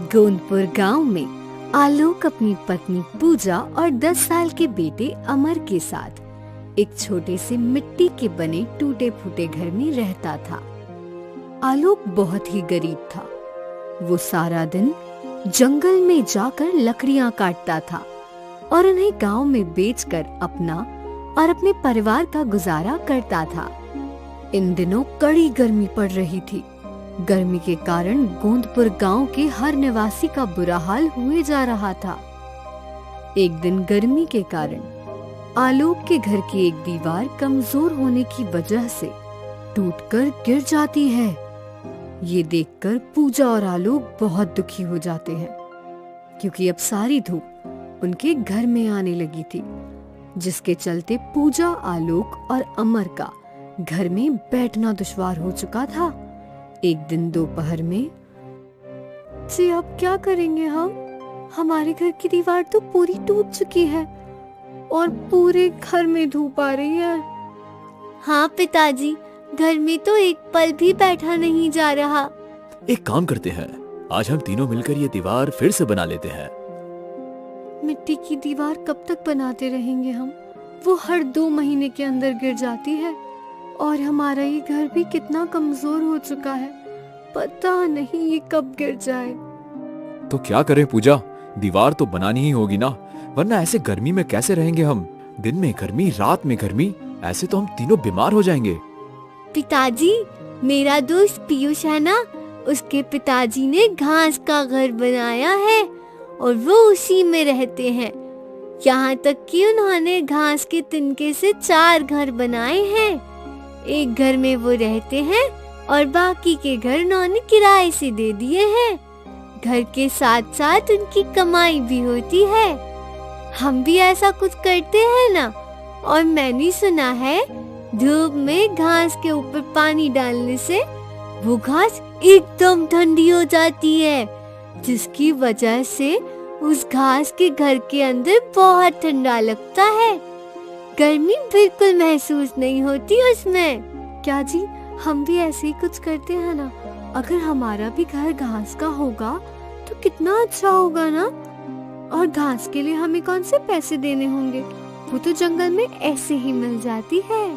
गोंदपुर गांव में आलोक अपनी पत्नी पूजा और 10 साल के बेटे अमर के साथ एक छोटे से मिट्टी के बने टूटे फूटे घर में रहता था। आलोक बहुत ही गरीब था। वो सारा दिन जंगल में जाकर लकड़ियां काटता था और उन्हें गांव में बेचकर अपना और अपने परिवार का गुजारा करता था। इन दिनों कड़ी गर्मी पड़ रही थी। गर्मी के कारण गोंदपुर गांव के हर निवासी का बुरा हाल हुए जा रहा था। एक दिन गर्मी के कारण आलोक के घर की एक दीवार कमजोर होने की वजह से टूटकर गिर जाती है। ये देखकर पूजा और आलोक बहुत दुखी हो जाते हैं, क्योंकि अब सारी धूप उनके घर में आने लगी थी, जिसके चलते पूजा, आलोक और अमर का घर में बैठना दुश्वार हो चुका था। एक दिन दोपहर में, जी अब क्या करेंगे हम? हमारे घर की दीवार तो पूरी टूट चुकी है और पूरे घर में धूप आ रही है। हाँ पिताजी, घर में तो एक पल भी बैठा नहीं जा रहा। एक काम करते हैं, आज हम तीनों मिलकर ये दीवार फिर से बना लेते हैं। मिट्टी की दीवार कब तक बनाते रहेंगे हम? वो हर 2 महीने के अंदर गिर जाती है और हमारा ये घर भी कितना कमजोर हो चुका है। पता नहीं ये कब गिर जाए। तो क्या करें पूजा, दीवार तो बनानी ही होगी ना, वरना ऐसे गर्मी में कैसे रहेंगे हम? दिन में गर्मी, रात में गर्मी, ऐसे तो हम तीनों बीमार हो जाएंगे। पिताजी, मेरा दोस्त पीयूष है ना, उसके पिताजी ने घास का घर बनाया है और वो उसी में रहते हैं। यहाँ तक कि उन्होंने घास के तिनके से 4 घर बनाए हैं। एक घर में वो रहते हैं और बाकी के घर उन्होंने किराए से दे दिए हैं। घर के साथ साथ उनकी कमाई भी होती है। हम भी ऐसा कुछ करते हैं ना। और मैंने सुना है धूप में घास के ऊपर पानी डालने से वो घास एकदम ठंडी हो जाती है, जिसकी वजह से उस घास के घर के अंदर बहुत ठंडा लगता है। गर्मी बिल्कुल महसूस नहीं होती उसमें। क्या जी, हम भी ऐसे ही कुछ करते हैं ना। अगर हमारा भी घर घास का होगा तो कितना अच्छा होगा ना। और घास के लिए हमें कौन से पैसे देने होंगे? वो तो जंगल में ऐसे ही मिल जाती है।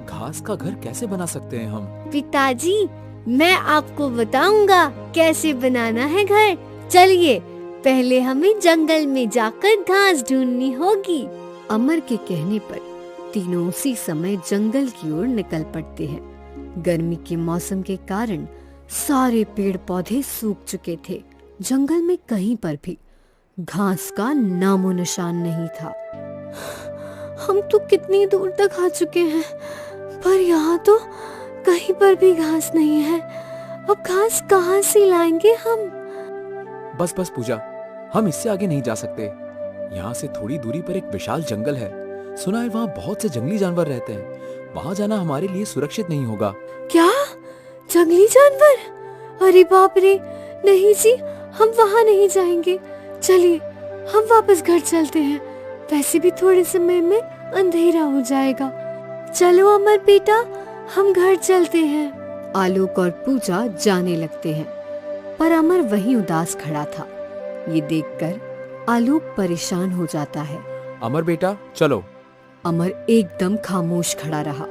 घास का घर कैसे बना सकते हैं हम? पिताजी, मैं आपको बताऊंगा कैसे बनाना है घर। चलिए, पहले हमें जंगल में जाकर घास ढूंढनी होगी। अमर के कहने पर तीनों उसी समय जंगल की ओर निकल पड़ते हैं। गर्मी के मौसम के कारण सारे पेड़ पौधे सूख चुके थे। जंगल में कहीं पर भी घास का नामो निशान नहीं था। हम तो कितनी दूर तक आ चुके हैं, पर यहाँ तो कहीं पर भी घास नहीं है। अब घास कहाँ से लाएंगे हम? बस पूजा, हम इससे आगे नहीं जा सकते। यहाँ से थोड़ी दूरी पर एक विशाल जंगल है। सुना है वहाँ बहुत से जंगली जानवर रहते हैं। वहाँ जाना हमारे लिए सुरक्षित नहीं होगा। क्या? जंगली जानवर? अरे बाप रे, नहीं जी, हम वहाँ नहीं जाएंगे। चलिए हम वापस घर चलते हैं। वैसे भी थोड़े समय में अंधेरा हो जाएगा। चलो अमर बेटा, हम घर चलते हैं। आलोक और पूजा जाने लगते हैं, पर अमर वहीं उदास खड़ा था। ये देखकर आलोक परेशान हो जाता है। अमर बेटा, चलो। अमर एकदम खामोश खड़ा रहा।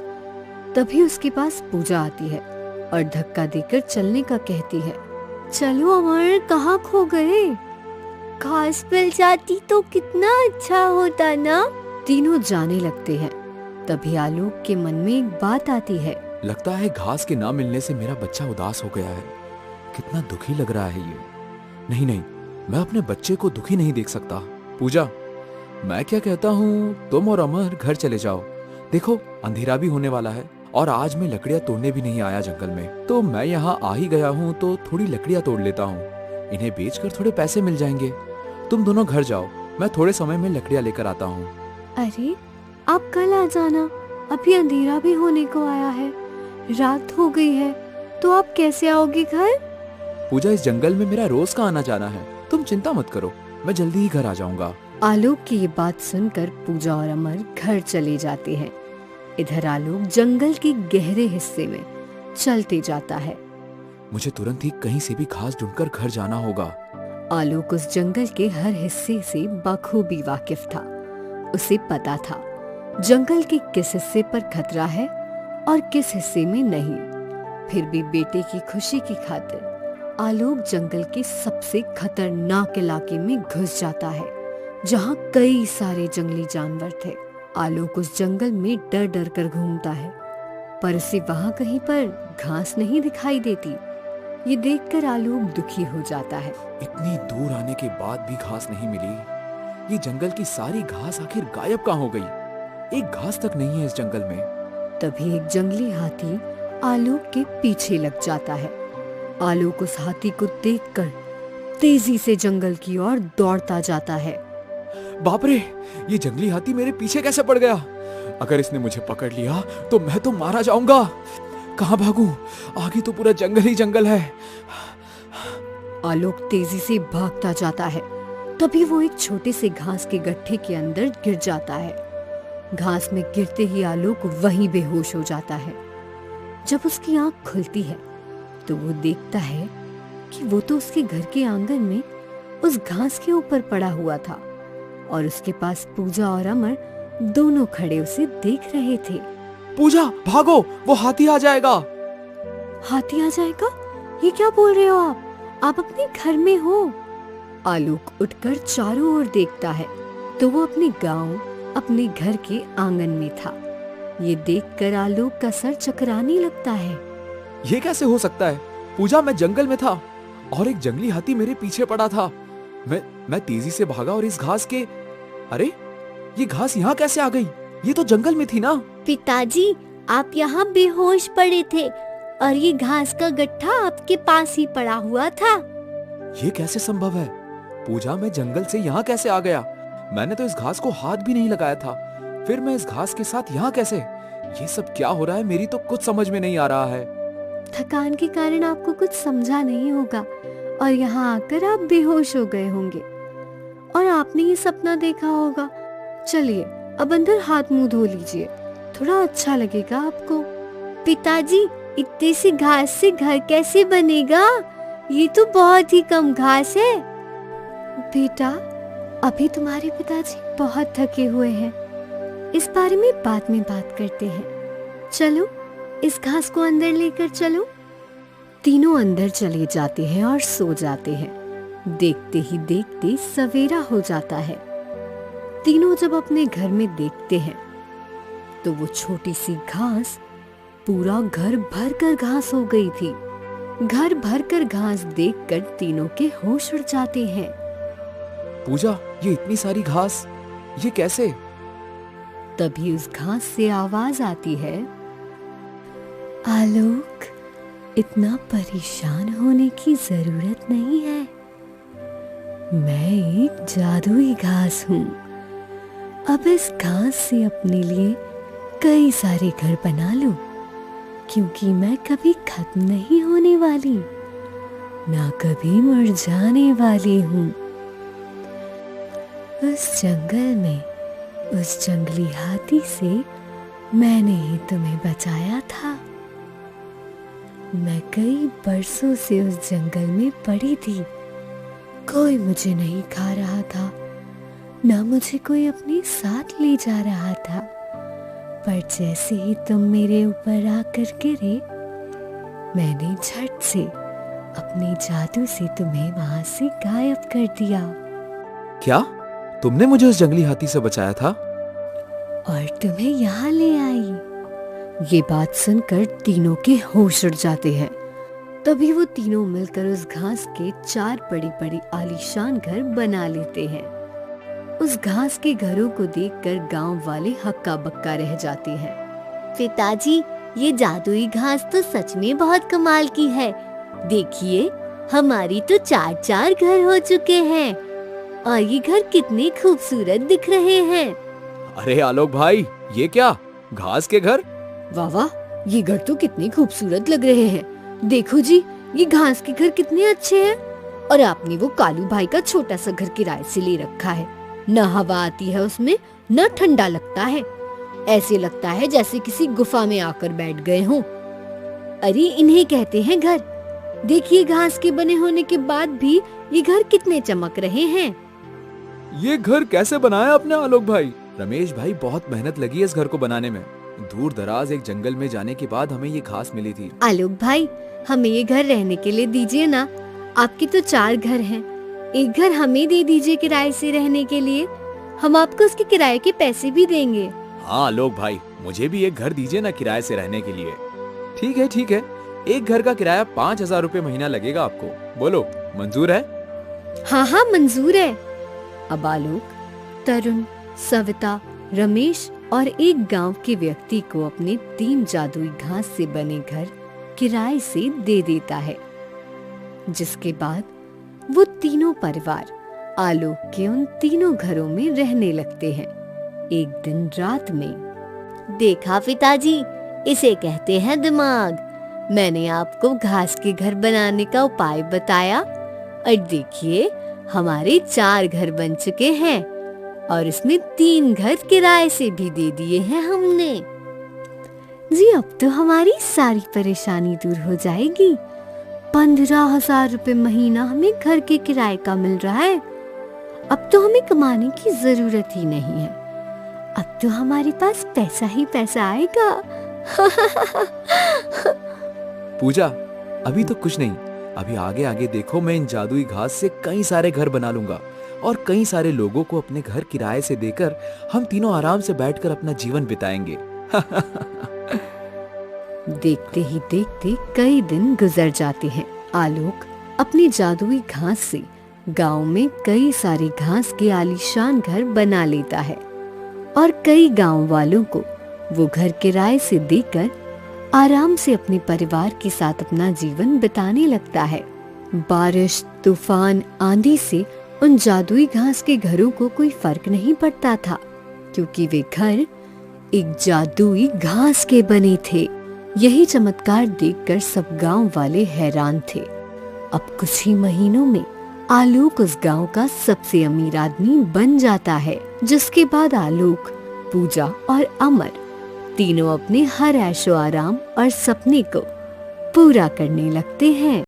तभी उसके पास पूजा आती है और धक्का देकर चलने का कहती है। चलो अमर, कहाँ खो गए? घास मिल जाती तो कितना अच्छा होता ना। तीनों जाने लगते हैं। तभी आलोक के मन में एक बात आती है। लगता है घास के ना मिलने से मेरा बच्चा उदास हो गया है। कितना दुखी लग रहा है ये। नहीं, मैं अपने बच्चे को दुखी नहीं देख सकता। पूजा, मैं क्या कहता हूँ, तुम और अमर घर चले जाओ। देखो अंधेरा भी होने वाला है और आज मैं लकड़ियाँ तोड़ने भी नहीं आया जंगल में, तो मैं यहाँ आ ही गया हूँ तो थोड़ी लकड़ियाँ तोड़ लेता हूँ। इन्हें बेचकर थोड़े पैसे मिल जाएंगे। तुम दोनों घर जाओ, मैं थोड़े समय में लकड़ियाँ लेकर आता हूँ। अरे आप कल आ जाना, अभी अंधेरा भी होने को आया है, रात हो गई है, तो आप कैसे आओगे घर? पूजा, इस जंगल में मेरा रोज का आना जाना है, तुम चिंता मत करो, मैं जल्दी ही घर आ जाऊंगा। आलोक की ये बात सुनकर पूजा और अमर घर चले जाते हैं। इधर आलोक जंगल के गहरे हिस्से में चलते जाता है। मुझे तुरंत ही कहीं से भी घास ढूंढकर घर जाना होगा। आलोक उस जंगल के हर हिस्से से बखूबी वाकिफ था। उसे पता था जंगल के किस हिस्से पर खतरा है और किस हिस्से में नहीं। फिर भी बेटे की खुशी की खातिर आलोक जंगल के सबसे खतरनाक इलाके में घुस जाता है, जहाँ कई सारे जंगली जानवर थे। आलोक उस जंगल में डर डर कर घूमता है, पर उसे वहाँ कहीं पर घास नहीं दिखाई देती। ये देखकर आलोक दुखी हो जाता है। इतनी दूर आने के बाद भी घास नहीं मिली। ये जंगल की सारी घास आखिर गायब कहाँ हो गई? एक घास तक नहीं है इस जंगल में। तभी एक जंगली हाथी आलोक के पीछे लग जाता है। आलोक उस हाथी को देखकर तेजी से जंगल की ओर दौड़ता जाता है। बाप रे, ये जंगली हाथी मेरे पीछे कैसे पड़ गया? अगर इसने मुझे पकड़ लिया तो मैं तो मारा जाऊंगा। कहाँ भागूं? आगे तो पूरा जंगल ही जंगल है। आलोक तेजी से भागता जाता है। तभी वो एक छोटे से घास के गड्ढे के अंदर गिर जाता है। घास में गिरते ही आलोक वहीं बेहोश हो जाता है। जब उसकी आंख खुलती है तो वो देखता है कि वो तो उसके घर के आंगन में उस घास के ऊपर पड़ा हुआ था और उसके पास पूजा और अमर दोनों खड़े उसे देख रहे थे। पूजा, भागो, वो हाथी आ जाएगा। हाथी आ जाएगा? ये क्या बोल रहे हो आप? आप अपने घर में हो। आलोक उठकर चारों ओर देखता है तो वो अपने गांव, अपने घर के आंगन में था। ये देखकर आलोक का सर चकराने लगता है। ये कैसे हो सकता है? पूजा, मैं जंगल में था और एक जंगली हाथी मेरे पीछे पड़ा था। मैं तेजी से भागा और इस घास के... अरे, ये घास यहाँ कैसे आ गई? ये तो जंगल में थी ना। पिताजी, आप यहाँ बेहोश पड़े थे और ये घास का गट्ठा आपके पास ही पड़ा हुआ था। ये कैसे संभव है? पूजा, मैं जंगल से यहाँ कैसे आ गया? मैंने तो इस घास को हाथ भी नहीं लगाया था। फिर मैं इस घास के साथ यहाँ कैसे? ये सब क्या हो रहा है? मेरी तो कुछ समझ में नहीं आ रहा है। थकान के कारण आपको कुछ समझा नहीं होगा और यहाँ आकर आप बेहोश हो गए होंगे और आपने ये सपना देखा होगा। चलिए अब अंदर हाथ मुंह धो लीजिए, थोड़ा अच्छा लगेगा आपको। पिताजी, इतने सी घास से घर कैसे बनेगा? ये तो बहुत ही कम घास है। बेटा, अभी तुम्हारे पिताजी बहुत थके हुए हैं, इस बारे में बाद में बात करते हैं। चलो, इस घास को अंदर लेकर चलो। तीनों अंदर चले जाते हैं और सो जाते हैं। देखते ही देखते सवेरा हो जाता है। तीनों जब अपने घर में देखते हैं तो वो छोटी सी घास पूरा घर भर कर घास हो गई थी। घर भर कर घास देखकर तीनों के होश उड़ जाते हैं। पूजा, ये इतनी सारी घास, ये कैसे? तभी उस घास से आवाज आती है, आलोक, इतना परेशान होने की जरूरत नहीं है। मैं एक जादुई घास हूँ। अब इस घास से अपने लिए कई सारे घर बना लो, क्योंकि मैं कभी खत्म नहीं होने वाली, ना कभी मुरझाने वाली हूँ। उस जंगल में उस जंगली हाथी से मैंने ही तुम्हें बचाया था। मैं कई बरसों से उस जंगल में पड़ी थी। कोई मुझे नहीं खा रहा था, ना मुझे कोई अपने साथ ले जा रहा था। पर जैसे ही तुम मेरे ऊपर आकर गिरे, मैंने झट से अपने जादू से तुम्हें वहां से गायब कर दिया। क्या? तुमने मुझे उस जंगली हाथी से बचाया था और तुम्हें यहाँ ले आई। ये बात सुनकर तीनों के होश उड़ जाते हैं। तभी वो तीनों मिलकर उस घास के 4 बड़ी बड़ी आलीशान घर बना लेते हैं। उस घास के घरों को देखकर गांव वाले हक्का बक्का रह जाते हैं। पिताजी, ये जादुई घास तो सच में बहुत कमाल की है। देखिए, हमारी तो 4-4 घर हो चुके हैं और ये घर कितने खूबसूरत दिख रहे हैं। अरे आलोक भाई, ये क्या? घास के घर? वाह वाह, ये घर तो कितने खूबसूरत लग रहे हैं। देखो जी, ये घास के घर कितने अच्छे हैं। और आपने वो कालू भाई का छोटा सा घर किराए से ले रखा है। न हवा आती है उसमें, न ठंडा लगता है। ऐसे लगता है जैसे किसी गुफा में आकर बैठ गए हों। अरे, इन्हें कहते हैं घर। देखिए, घास के बने होने के बाद भी ये घर कितने चमक रहे हैं। ये घर कैसे बनाया आपने आलोक भाई? रमेश भाई, बहुत मेहनत लगी है इस घर को बनाने में। दूर दराज एक जंगल में जाने के बाद हमें ये घास मिली थी। आलोक भाई, हमें ये घर रहने के लिए दीजिए ना। आपके तो 4 घर हैं, एक घर हमें दे दीजिए किराए से रहने के लिए। हम आपको उसके किराए के पैसे भी देंगे। हाँ आलोक भाई, मुझे भी एक घर दीजिए ना किराए से रहने के लिए। ठीक है, एक घर का किराया 5,000 रुपए महीना लगेगा आपको। बोलो, मंजूर है? हाँ मंजूर है। अब आलोक तरुण, सविता, रमेश और एक गांव के व्यक्ति को अपने 3 जादुई घास से बने घर किराए से दे देता है, जिसके बाद वो तीनों परिवार आलोक के उन तीनों घरों में रहने लगते हैं। एक दिन रात में, देखा पिताजी, इसे कहते हैं दिमाग। मैंने आपको घास के घर बनाने का उपाय बताया और देखिए हमारे 4 घर बन चुके हैं और इसमें 3 घर किराए से भी दे दिए हैं हमने। जी अब तो हमारी सारी परेशानी दूर हो जाएगी। 15,000 रुपए महीना हमें घर के किराए का मिल रहा है। अब तो हमें कमाने की जरूरत ही नहीं है। अब तो हमारे पास पैसा ही पैसा आएगा। पूजा, अभी तो कुछ नहीं, अभी आगे आगे देखो, मैं इन जादुई घास से कई सारे घर बना लूंगा और कई सारे लोगों को अपने घर किराए से देकर हम तीनों आराम से बैठकर अपना जीवन बिताएंगे। देखते ही देखते कई दिन गुजर जाते हैं। आलोक अपनी जादुई घास से गांव में कई सारे घास के आलीशान घर बना लेता है और कई गांव वालों को वो घर किराए से देकर आराम से अपने परिवार के साथ अपना जीवन बिताने लगता है। बारिश, तूफान, आंधी से उन जादुई घास के घरों को कोई फर्क नहीं पड़ता था, क्योंकि वे घर एक जादुई घास के बने थे। यही चमत्कार देखकर सब गांव वाले हैरान थे। अब कुछ ही महीनों में आलोक उस गांव का सबसे अमीर आदमी बन जाता है, जिसके बाद आलोक, पूजा और अमर तीनों अपने हर ऐशो आराम और सपने को पूरा करने लगते हैं।